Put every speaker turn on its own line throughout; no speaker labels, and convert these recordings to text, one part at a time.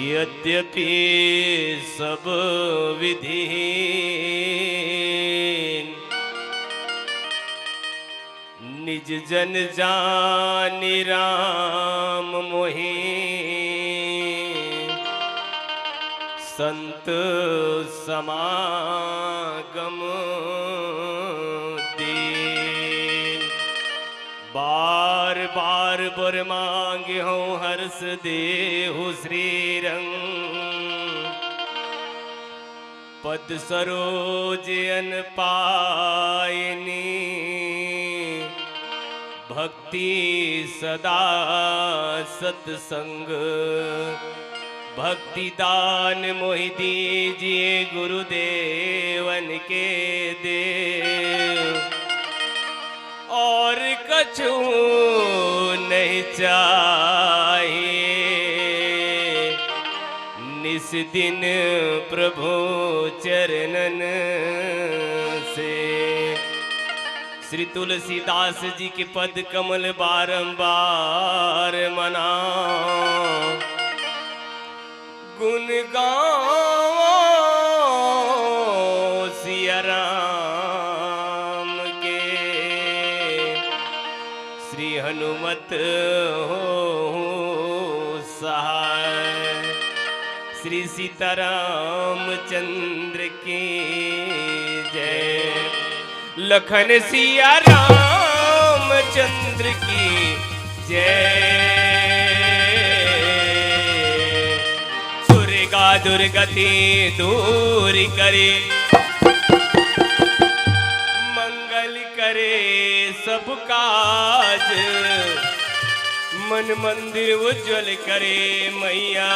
यद्यपि सब विधि निज जन जानि राम मोहि संत समागम दीन। बार बार बर मांगे हो हर्ष देहु श्री रंग पद सरोज अन पायनी भक्ति सदा सत्संग भक्ति दान मोहि दीजिए गुरुदेवन के देव और कछु नहीं चाहिए निस दिन प्रभु चरणन से। श्री तुलसीदास जी के पद कमल बारंबार मनाओ गुण गाओ सिया राम के। श्री हनुमत हो सहाय श्री सीताराम चंद्र की जय। लखन सिया राम चंद्र की जय। दुर्गा दुर्गति दूर करे मंगल करे सब काज मन मंदिर उज्जवल करे मैया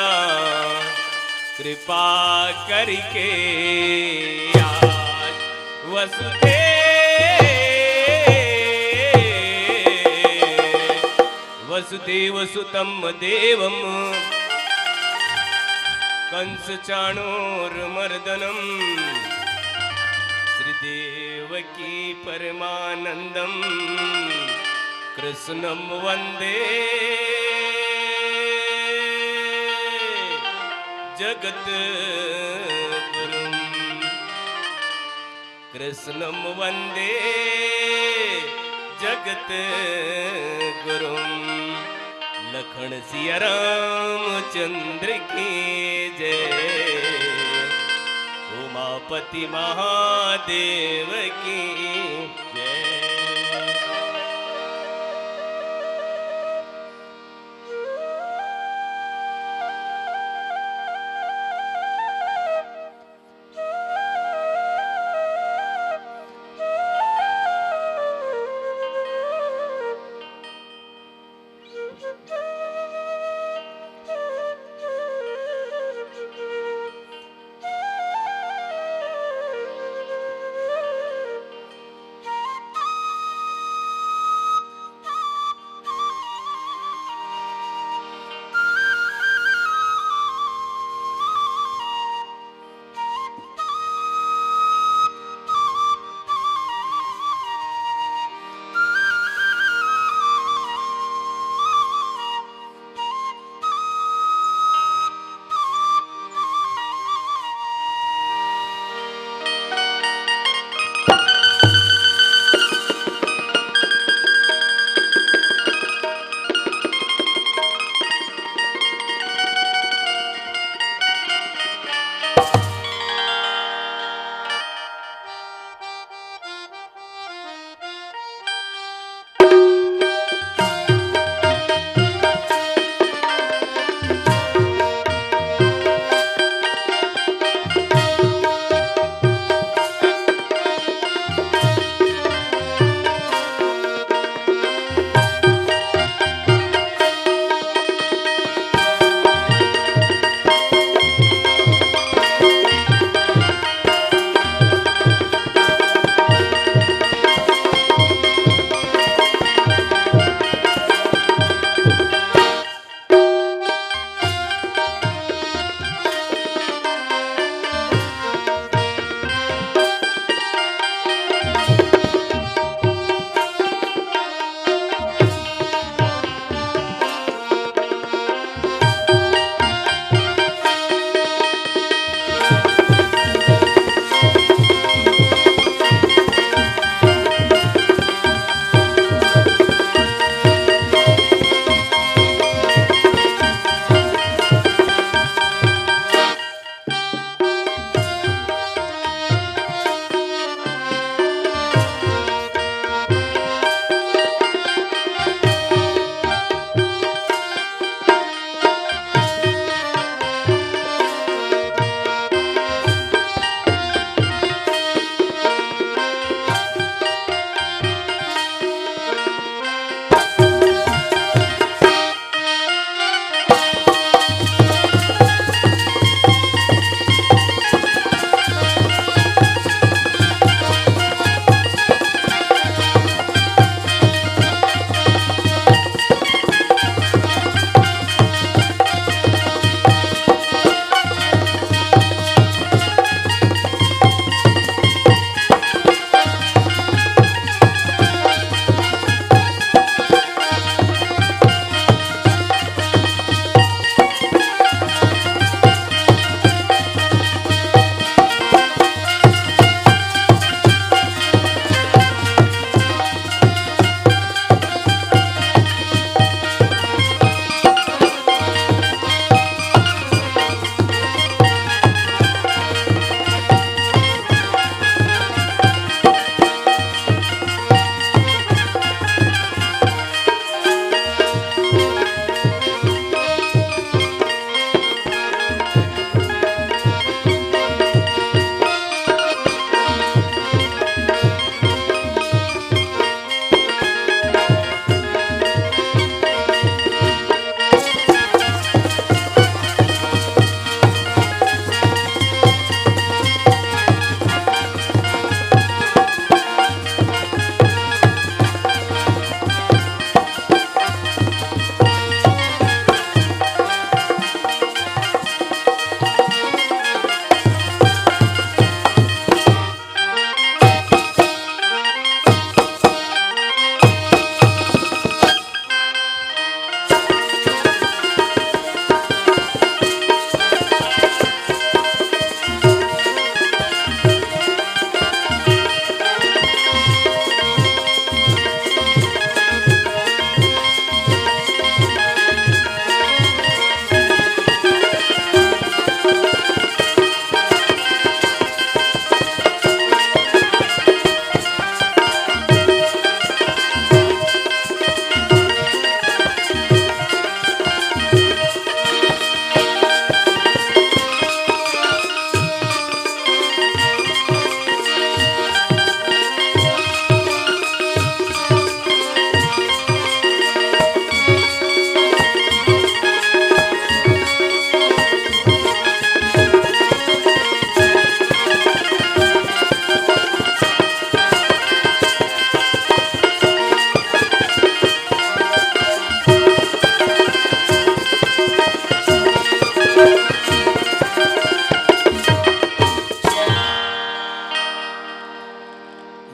कृपा करके आज वसुदेव सुतं देवं कंस चाणूरमर्दनं श्रीदेवकी परमानंदं कृष्णं वंदे जगत गुरुं। कृष्णं वंदे जगत गुरुं। लखन सिया रामचंद्र की जय। उमापति महादेव की जय।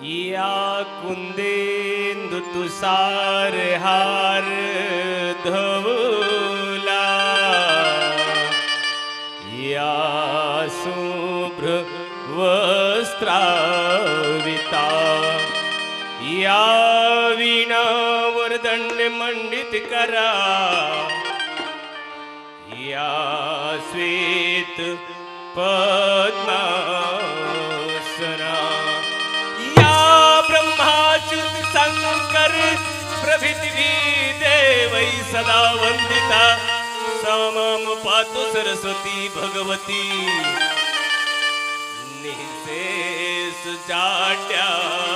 या कुंदेंदु तुषार हार धवला, या शुभ्र वस्त्राविता, या वीणा वरदंड मंडित करा, या श्वेत पद्मासना, या ब्रह्माच्युत शंकर प्रभृति देवै सदा वंदिता, समम पातु सरस्वती भगवती, निःशेष जाड्यापहा,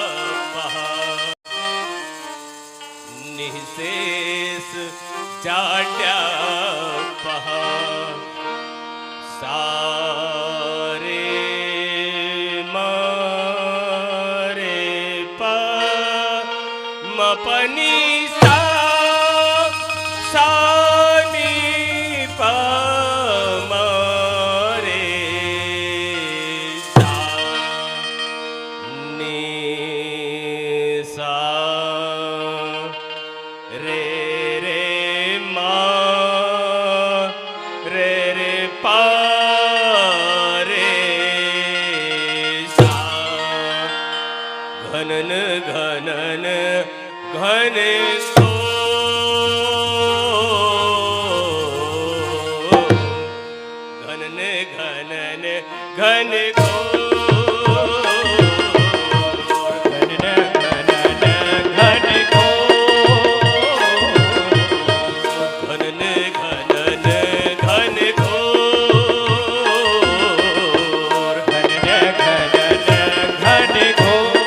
निःशेष जाड्यापहा, सारे मारे पा मपनी सा सानी पा मारे सा नी सा रे रे मा रे रे पा रे सा, घनन घनन घन सो, घनन घनन घन घो, घनन घनन घन घो, घनन घनन घन घोर, घनन घनन घन घोर,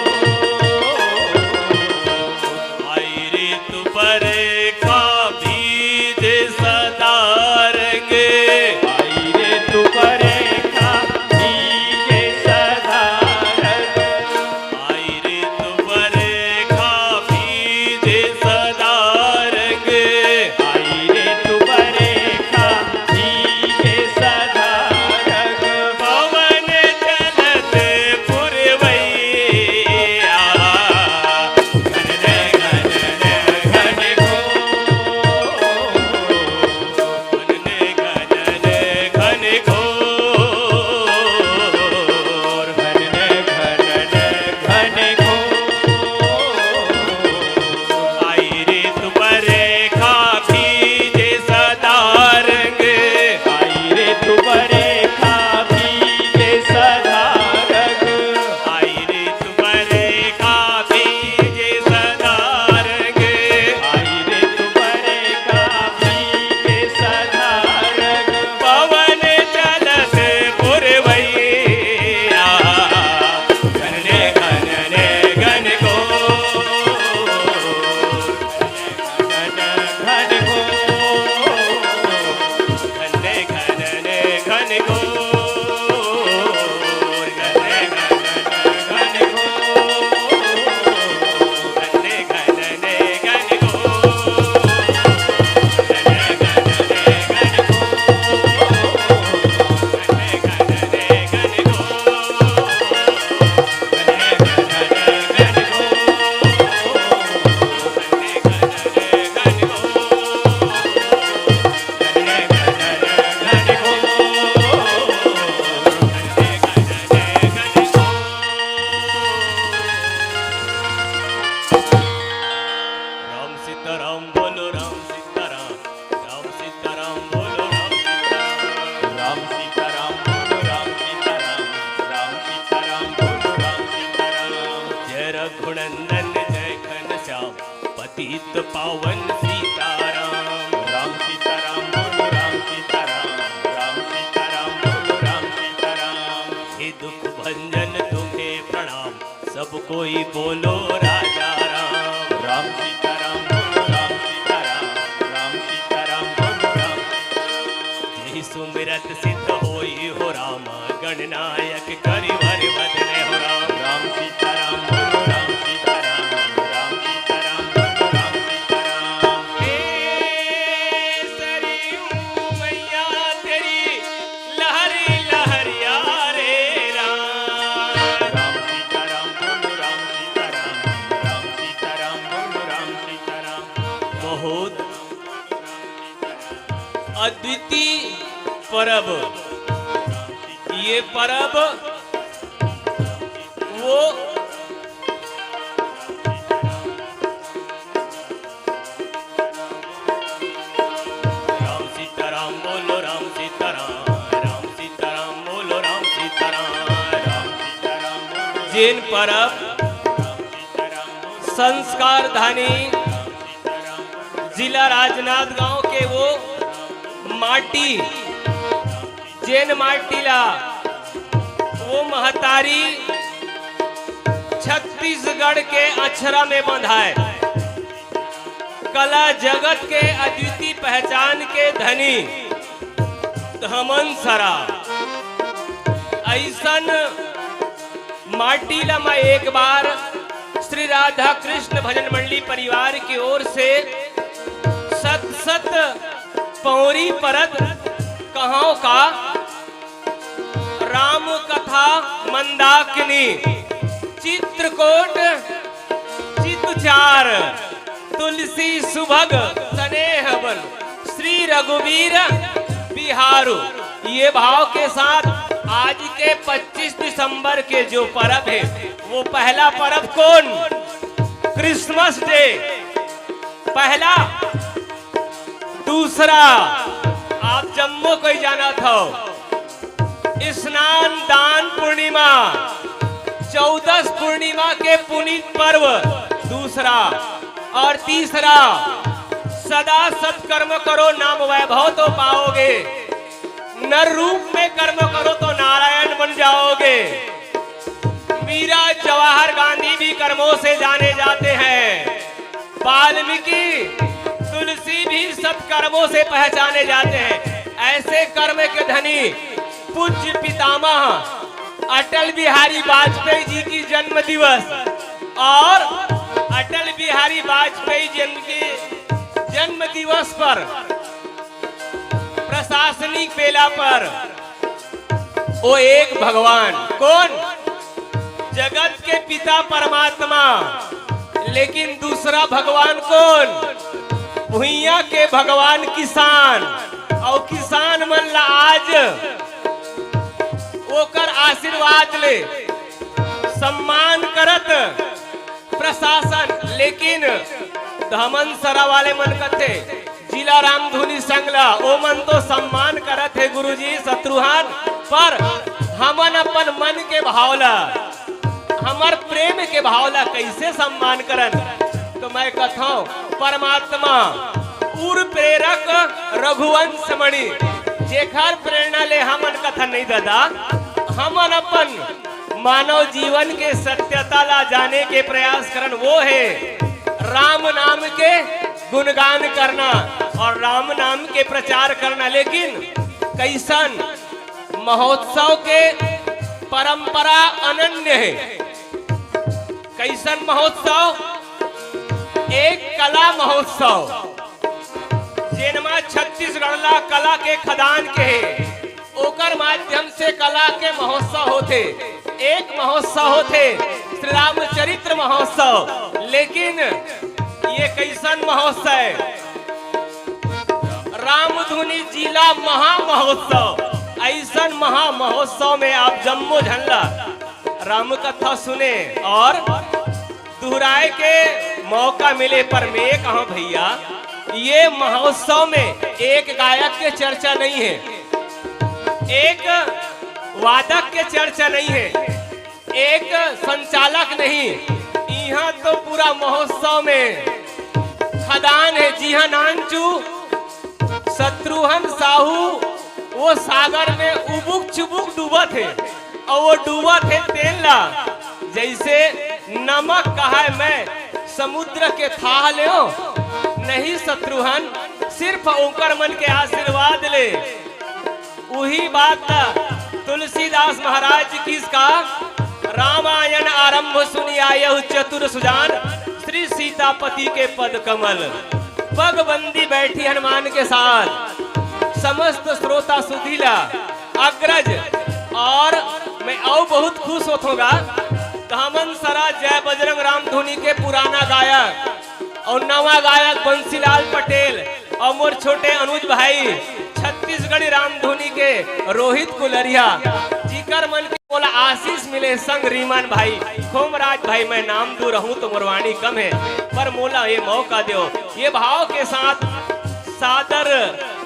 आई ऋतु पर का बीज सदा रंगे, आई ऋतु पर का बीज सदा रंग, आई ऋतु पर का बीज सदा रंग, आई ऋतु पर का बीज सदा रंग, पवन चलत पुरवैया, घनन घनन घन घोर, घनन घनन घन घोर, घनन घनन घन घोर, आई ऋतु पर का बीज सदा रंग, आई ऋतु पर का बीज सदा रंग, आई ऋतु पर का बीज सदा रंग, आई ऋतु पर का बीज सदा रंग, पवन चलत पुरवैया, घनन घनन घन घोर, घनन घन घोर, घनन घनन घन घोर, घनन घनन घन घोर, घनन घनन घन राम सीताराम बोलो राम सीताराम, राम सीताराम बोलो राम सीताराम,
राम सीताराम बोलो राम सीताराम, राम सीताराम बोलो राम सीताराम,
जय रघुनंदन जय घनश्याम पतित पावन सीताराम,
राम सीताराम बोलो राम सीताराम, राम सीताराम बोलो राम सीताराम,
हे दुख भंजन तुम्हें प्रणाम, सब कोई बोलो राजा राम,
राम सीताराम बोलो राम सीताराम, राम सीताराम बोलो राम सीताराम,
यही सुमिरत सिद्ध होई हो राम, गणनायक करिवर बदने हो राम,
राम सीताराम बोलो राम सीताराम, राम सीताराम बोलो राम सीताराम,
हे सरयू मैया तेरी लहरी लहरिया रे राम,
राम सीताराम बोलो राम सीताराम,
अद्वितीय परब। ये परब वो राम सीताराम बोलो, राम सीताराम, राम सीताराम बोलो, राम सीताराम, राम सीताराम बोलो। जिन परब संस्कार धानी जिला राजनांदगांव के वो माटी जैन माटीला वो महतारी छत्तीसगढ़ के अक्षरा में बंधाए, कला जगत के अद्वितीय पहचान के धनी धमन सरा। ऐसन माटीला मैं एक बार श्री राधा कृष्ण भजन मंडली परिवार की ओर से सत सत पौरी परत कहां का राम कथा मंदाकिनी चित्रकोट चितचार तुलसी सुभग स्नेह बन श्री रघुवीर बिहारू। ये भाव के साथ आज के 25 दिसंबर के जो पर्व है वो पहला पर्व कौन? क्रिसमस डे पहला। दूसरा आप जम्मू को ही जाना था, स्नान दान पूर्णिमा 14 पूर्णिमा के पुनीत पर्व दूसरा। और तीसरा सदा सत्कर्म करो नाम वैभव तो पाओगे, नर रूप में कर्म करो तो नारायण बन जाओगे। मीरा जवाहर गांधी भी कर्मों से जाने जाते हैं, वाल्मीकि तुलसी भी सत्कर्मों से पहचाने जाते हैं। ऐसे कर्म के धनी पूज्य पितामह अटल बिहारी वाजपेयी जी की जन्म दिवस और अटल बिहारी वाजपेयी जी के जन्म दिवस पर प्रशासनिक बेला पर वो एक भगवान कौन? जगत के पिता परमात्मा, लेकिन दूसरा भगवान कौन? भुइया के भगवान किसान। और किसान मन ला आज ओकर आशीर्वाद ले सम्मान करत प्रशासन, लेकिन धमन सरा वाले मन कथे जिला रामधुनी संगला ओ मन तो सम्मान करत है गुरुजी शत्रुहान, पर हमन अपन मन के भावला हमार प्रेम के भावला कैसे सम्मान करन? तो मैं कथाऊं परमात्मा उर प्रेरक रघुवंश मणि जेखर प्रेरणा ले हमन कथन नहीं दादा, हमन अपन मानव जीवन के सत्यता ला जाने के प्रयास करन। वो है राम नाम के गुणगान करना और राम नाम के प्रचार करना। लेकिन कैसन महोत्सव के परंपरा अनन्य है। कैसन महोत्सव? एक कला महोत्सव जेनमा छत्तीसगढ़ ला कला के खदान के है, ओकर माध्यम से कला के महोत्सव होते। एक महोत्सव होते श्री रामचरित्र महोत्सव, लेकिन ये कैसन महोत्सव है? रामधुनी जिला महा महोत्सव। ऐसन महा महोत्सव में आप जम्मू झंडा राम कथा सुने और दोहराए के मौका मिले। पर मैं कहा भैया, ये महोत्सव में एक गायक के चर्चा नहीं है, एक वादक के चर्चा नहीं है, एक संचालक नहीं। यहाँ तो पूरा महोत्सव में खदान है। जी हाँ नानचू शत्रुघ्न साहू वो सागर में उबुक चुबुक डूबत है और वो डूबत है तेला जैसे नमक कहा है मैं समुद्र के था ले नहीं शत्रुघ्न, सिर्फ ओकर मन के आशीर्वाद ले। वही बात तुलसीदास महाराज की इसका रामायण आरंभ सुनी आयहु चतुर सुजान श्री सीतापति के पद कमल। पगबंदी बैठी हनुमान के साथ समस्त श्रोता सुधीला अग्रज। और मैं और बहुत खुश होगा धमन सरा जय बजरंग राम धुनी के पुराना गायक और नवा गायक बंसीलाल पटेल और मोर छोटे अनुज भाई छत्तीसगढ़ी रामधुनी के रोहित कुलरिया जीकर मन के बोला आशीष मिले संग रीमान भाई खोमराज भाई। मैं नाम दूर रहूं तो मुरवानी कम है, पर मोला ये मौका दो। ये भाव के साथ सादर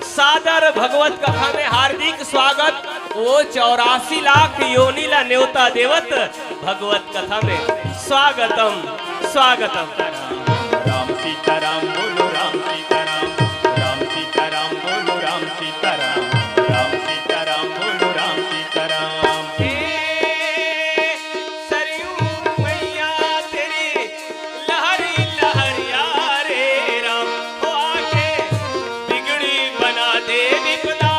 सादर भगवत कथा में हार्दिक स्वागत। वो 84 लाख योनीला न्योता देवत भगवत कथा में स्वागतम स्वागतम।
राम सीताराम बोलो राम सीताराम, राम सीताराम बोलो राम सीताराम, राम सीताराम बोलो राम सीताराम।
हे सरयू मैया तेरी लहरी लहरिया रे राम, हो आके बिगड़ी बना दे विपदा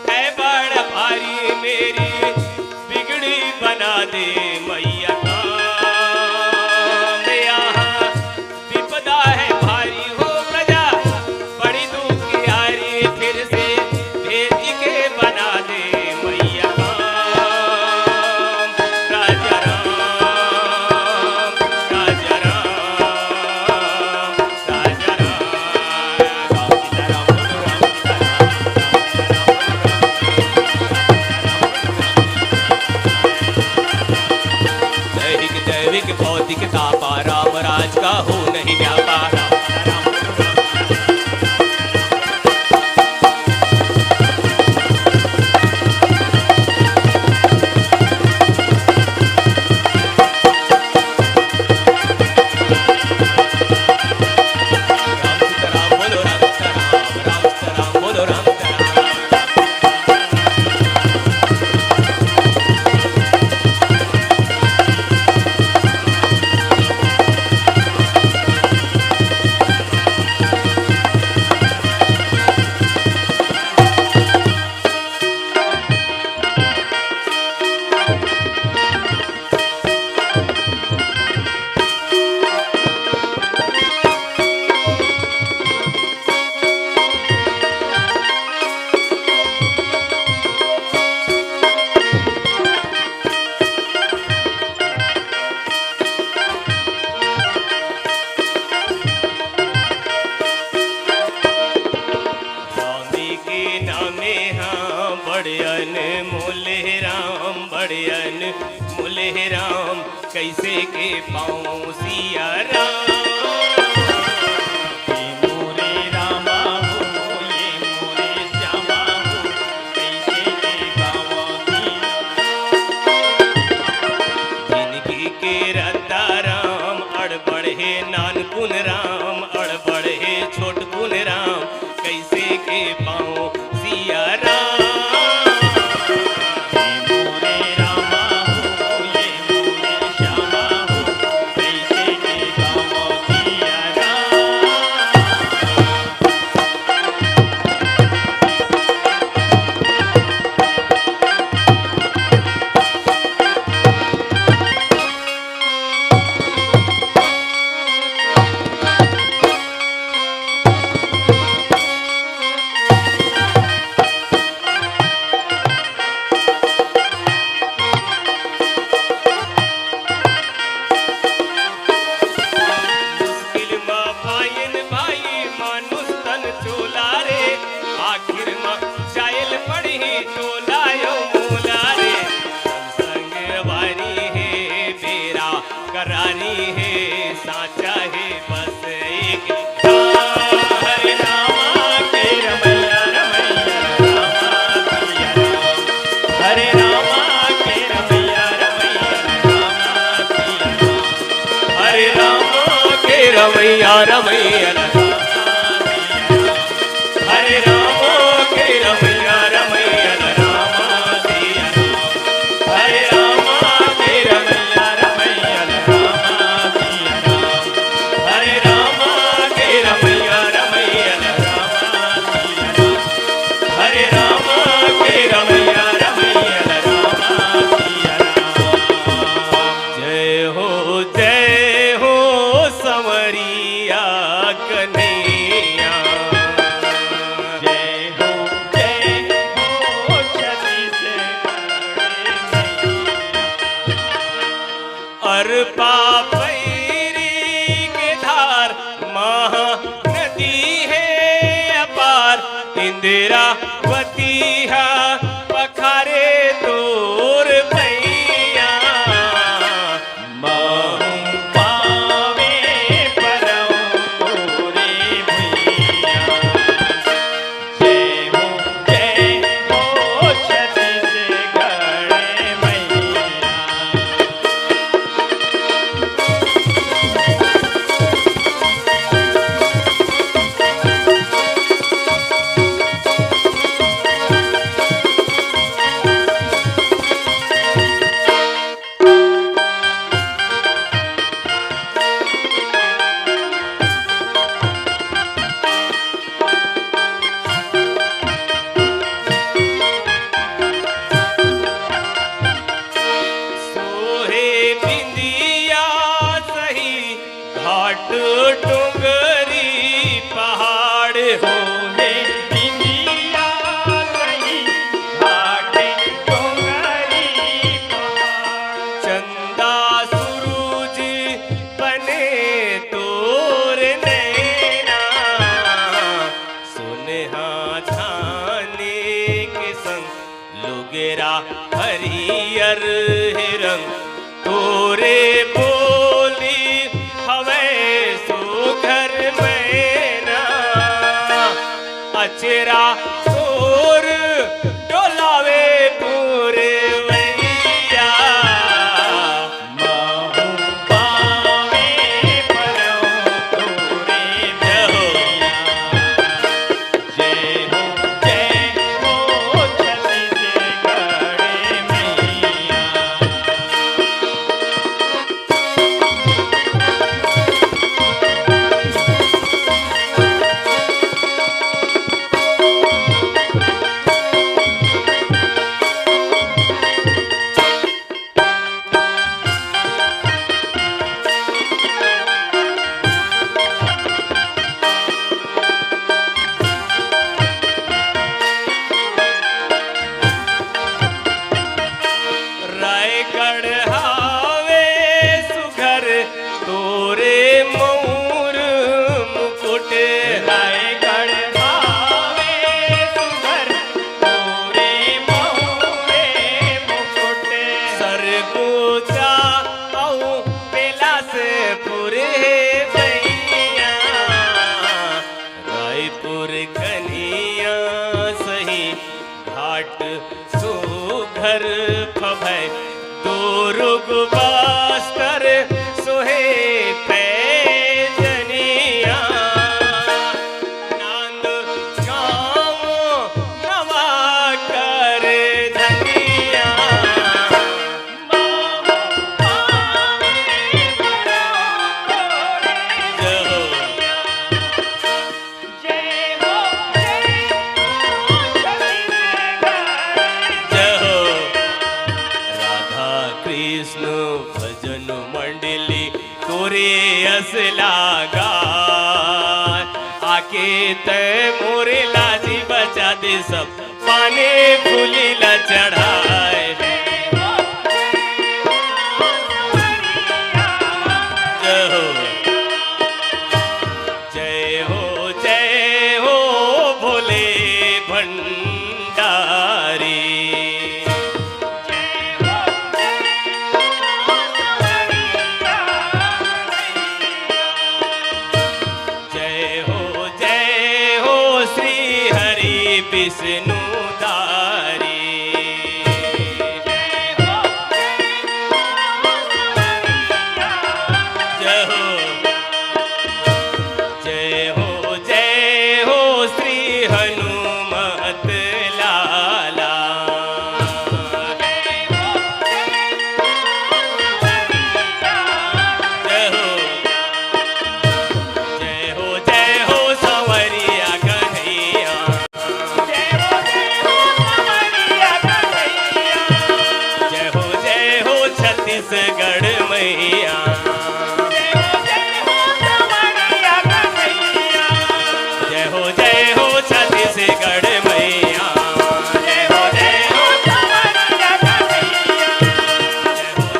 है बड़ भारी मेरी, बिगड़ी बना दे मैया काम यहाँ विपदा है भारी हो प्रजा बड़ी दुखियारी, फिर से भेज के बना दे मैया काम। राजा राम राजा राम राजा राम।
राम सीताराम बोलो राम
दैहिक दैविक भौतिक तापा राम राज का हो नहीं व्यापार। राम सीताराम बोलो राम सीताराम, राम सीताराम बोलो राम सीताराम। स्वामी के नामे हाँ बड़ियन मोले राम, बड़ियन मोले राम, कैसे के पाऊँ सिया राम।
ये मोरे रामा हो, ये मोरे श्यामा हो, कैसे के गावा
जिंदगी के रद्दा राम, अड़बड़ है नानकुन राम, अड़बड़ है छोटकुन राम, कैसे के पाऊँ सिया राम।
ये मोरे रामा हो, ये मोरे श्यामा हो, कैसे के गावा सिया राम।
मुश्किल में भाईन भाई मानुष तन चोला रे, आखिर में जायल पड़ी टोला यो मूला रे। संग वारी है बेरा करानी है, साचा है बस एक
हरे रामा के रमैया रमैया रामा सिया राम, हरे रामा के रमैया रमैया रामा सिया राम,
हरे राम के रमैया रमैया हरे राम के रमैया रमैया रामा सिया राम,
हरे रामा के रमैया रमैया रामा सिया राम,
हरे राम के रमैया रमैया
रामा सिया राम,
हरे राम के रमैया रमैया
रामा सिया राम।
जय हो समरिया कन्हैया।
जय हो छवि से
अरपा पैरी के धार महा नदी है अपार, इंदिरा डुंगरी पहाड़ हो
हे बिंदिया सही घाट डोंगरी पहाड़
चंदा सूरज बने तोर नैना सुनहा छाने के संग लुगेरा हरियर है रंग तोरे बोली हवे सुघर मैना अचरा तोर डोलावे पूरे वैया
महू पावे परो तोरे भैया जय हो छत्तीसगढ़ मैया
रायगढ़ हावे सुघर तोरे मोर मुकुट
रायगढ़ हावे सुघर तोरे मोरे मुकुट
सरगोजा औ पेला से पुरे भैया रायपुर कन्हैया सही घाट सुघर फभय दोरुग बास्तर सोहे पैजनिया नांद गाँव नवा कर धनिया जहो जहो राधा कृष्ण भजन मंडली तोरे असला गाय आके तय मोरे लाजी बचा दे सब पाने फूली ला चढ़ाए जय हो भोले भंडारी जय हो श्री हरि विष्णु दारी जय हो श्री हनुमत लाला जय हो संवरिया कन्हैया जय हो छत्तीसगढ़ मैया जय हो छत्तीसगढ़ मैया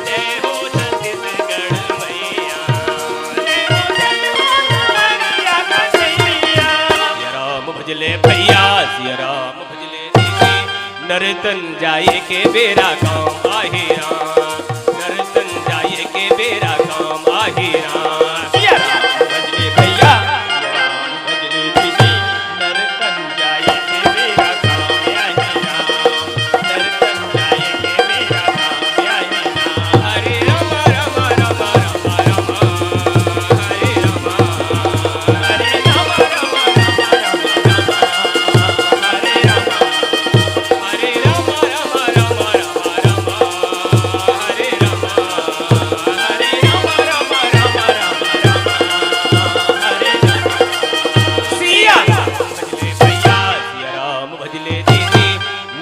जय हो छत्तीसगढ़ मैया सिया राम भजले भैया सिया राम भजले दीदी नर्तन जाए के बेरा काम आहे राम नर्तन जाए के बेरा काम आहे राम
सिया राम भजले भैया सिया राम भजले दीदी नर्तन जाए के मेरा काम आई राम नर्तन जाए के मेरा काम आई राम
हरे राम राम राम राम राम हरे राम
हरे राम राम राम राम राम हरे राम
हरे राम राम राम राम राम हरे राम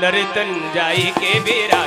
नर्तन जाई के बेरा